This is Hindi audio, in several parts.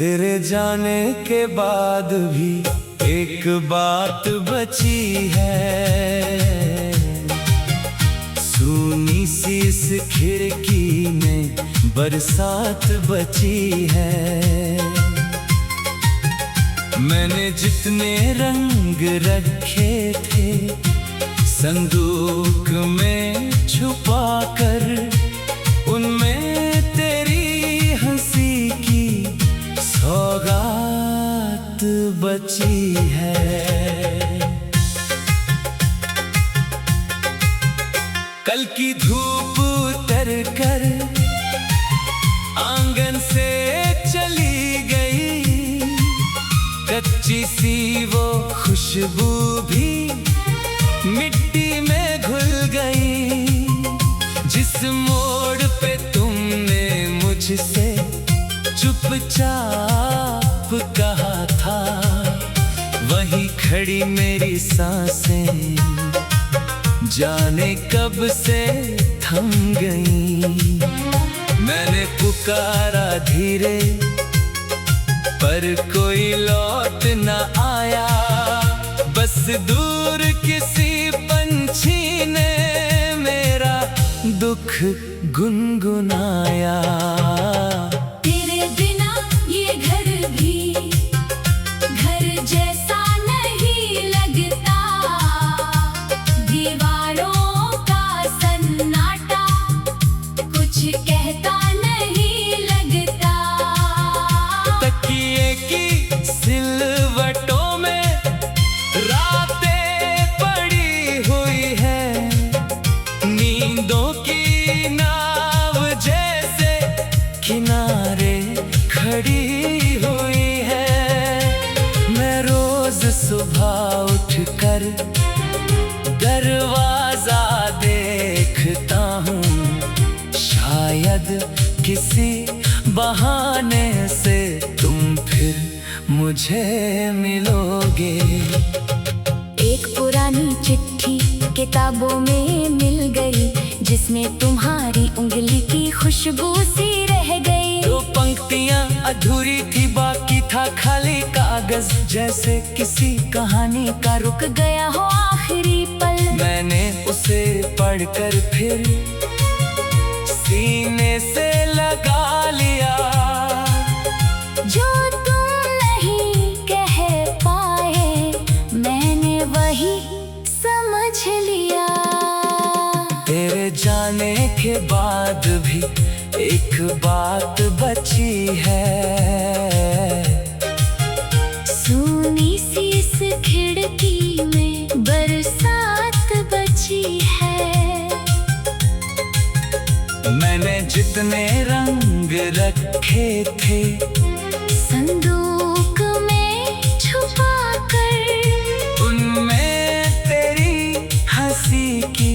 तेरे जाने के बाद भी एक बात बची है। सूनी सी इस खिड़की में बरसात बची है। मैंने जितने रंग रखे थे संदूक में छुपा कर, उनमें तेरी हंसी की सौगात बची है। कल की धूप उतर कर आंगन से चली गई, कच्ची सी वो खुशबू भी मिट्टी में घुल गई। जिस मोड़ पे तुमने मुझसे चुपचाप कहा था, वही खड़ी मेरी सांसें जाने कब से थम गई। मैंने पुकारा धीरे पर कोई लौट न आया, बस दूर किसी पंछी ने मेरा दुख गुनगुनाया। तेरे बिना ये घर भी घर जैसा नहीं लगता, दीवारों का सन्नाटा कुछ कहता नहीं लगता। तकिए की सिलवटों में रातें पड़ी हुई है, नींदों की नाव जैसे किनारे खड़ी हुई है। मैं रोज सुबह उठकर दरवाजा देखता हूँ, शायद किसी बहाने से तुम फिर मुझे मिलोगे। एक पुरानी चिट्ठी किताबों में मिल गई, जिसमें तुम्हारी उंगली की खुशबू सी रह गई। दो पंक्तियां अधूरी थी, बाकी था खाली कागज, जैसे किसी कहानी का रुक गया हो आखिरी पल। मैंने उसे पढ़कर फिर सीने से लगा लिया। जो तुम नहीं कह पाए मैंने वही समझ लिया। तेरे जाने के बाद भी एक बात बची है। सूनी सी इस खिड़की में बरसात बची है। मैंने जितने रंग रखे थे संदूक में छुपा कर, उनमें तेरी हंसी की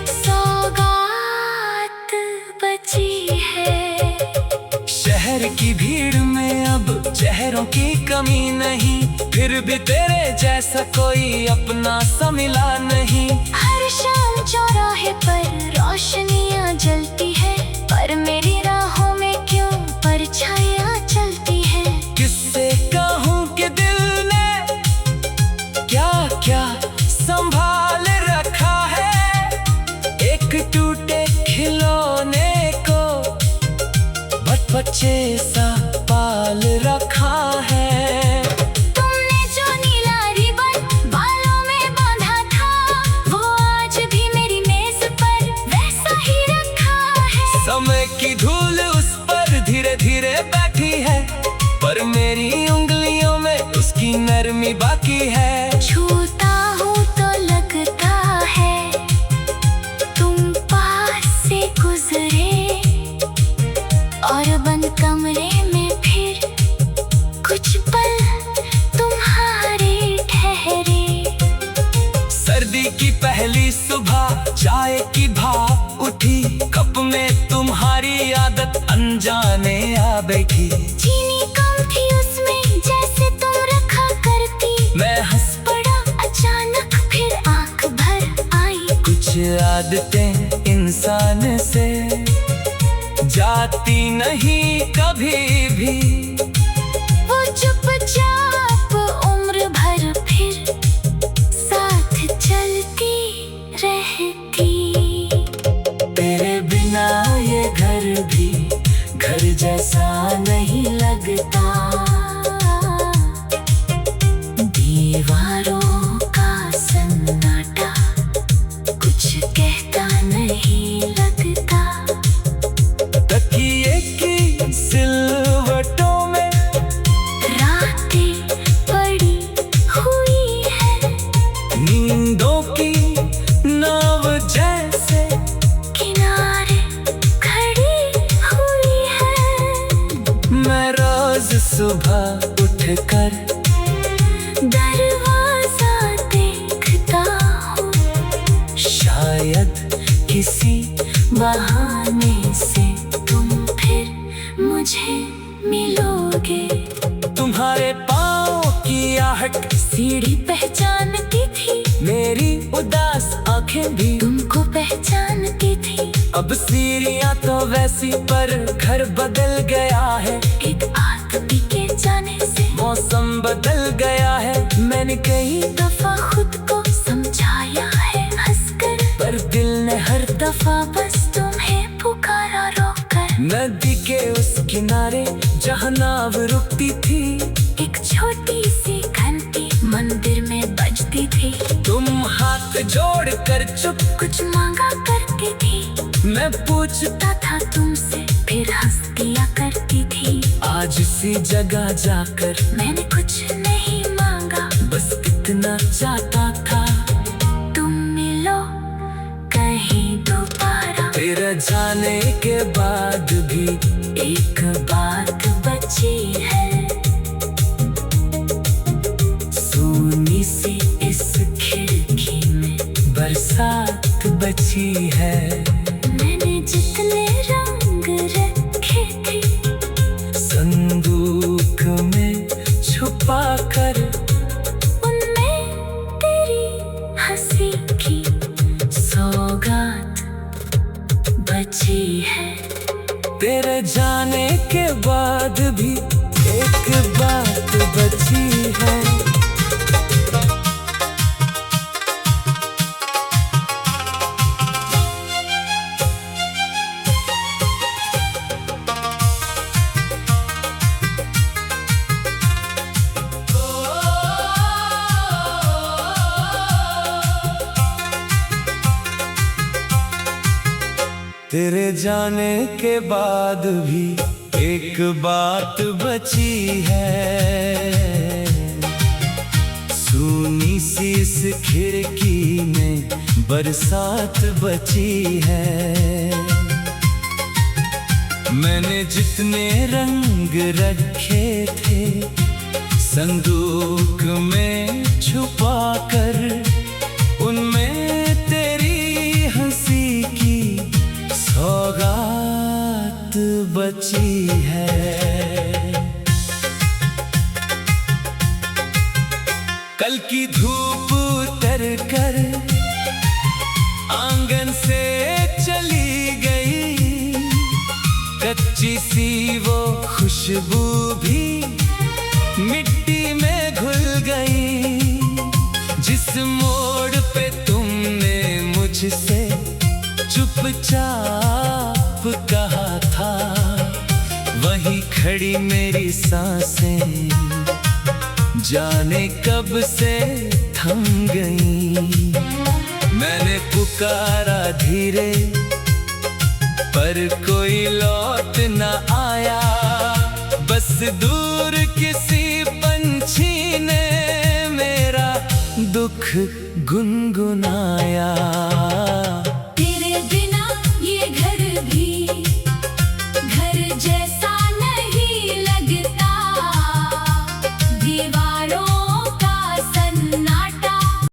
सौगात बची है। शहर की भीड़ में अब चेहरों की कमी नहीं, फिर भी तेरे जैसा कोई अपना सा मिला नहीं। हर शाम चौराहे पर रोशनियां जलती है, पर मेरी राहों में क्यों परछाइयां चलती है। किससे कहूँ कि दिल ने क्या क्या संभाल रखा है, एक टूटे खिलौने को बच्चे सा पाल रखा है। तुमने जो नीला रिबन बालों में बांधा था, वो आज भी मेरी मेज पर वैसा ही रखा है। समय की धूल उस पर धीरे धीरे बैठी है, पर मेरी उंगलियों में उसकी नरमी बाकी है। छूता हूँ तो लगता है तुम पास से गुजरे, और बंद कमरे में फिर कुछ पल तुम्हारे ठहरे। सर्दी की पहली सुबह चाय की भाप उठी, कप में तुम्हारी आदत अनजाने आ बैठी। चीनी कम थी उसमें जैसे तुम रखा करती, मैं हंस पड़ा अचानक फिर आंख भर आई। कुछ आदतें इंसान से जाती नहीं कभी भी, किसी बहाने से तुम फिर मुझे मिलोगे। तुम्हारे पाँव की आहट सीढ़ी पहचानती थी, मेरी उदास आंखें भी तुमको पहचानती थी। अब सीढ़ियाँ तो वैसी पर घर बदल गया है। एक आदमी के जाने से मौसम बदल गया है। मैंने कई दफा खुद को समझाया है हंसकर, पर दिल ने हर दफा बस तुम्हें पुकारा रोकर। नदी के उस किनारे जहाँ नाव रुकती थी, एक छोटी सी घंटी मंदिर में बजती थी। तुम हाथ जोड़ कर चुप कुछ मांगा करती थी, मैं पूछता था तुमसे फिर हंस दिया करती थी। आज इसी जगह जाकर मैंने कुछ नहीं मांगा, बस इतना चाहता था तुम मिलो कहीं दोबारा। तेरा जाने के बाद भी एक बात बची है, सोनी सी इस खिड़की में बरसात बची है। मैंने जितने रंग रखे थे संदूक में छुपा कर, उनमें तेरी हंसी की सौगात बची है। तेरे जाने के बाद भी एक बात बची है। तेरे जाने के बाद भी एक बात बची है, सूनी सी इस खिड़की में बरसात बची है। मैंने जितने रंग रखे थे संदूक में छुपा कर, उनमें तेरी हंसी की सौगात बची है। कल की धूप उतर कर आंगन से चली गई, कच्ची सी वो खुशबू भी मिट्टी में घुल गई। जिस मोड़ पे तुमने मुझसे चुपचाप कहा था, वहीं खड़ी मेरी सांसें जाने कब से थम गई। मैंने पुकारा धीरे पर कोई लौट न आया, बस दूर किसी पंछी ने मेरा दुख गुनगुनाया।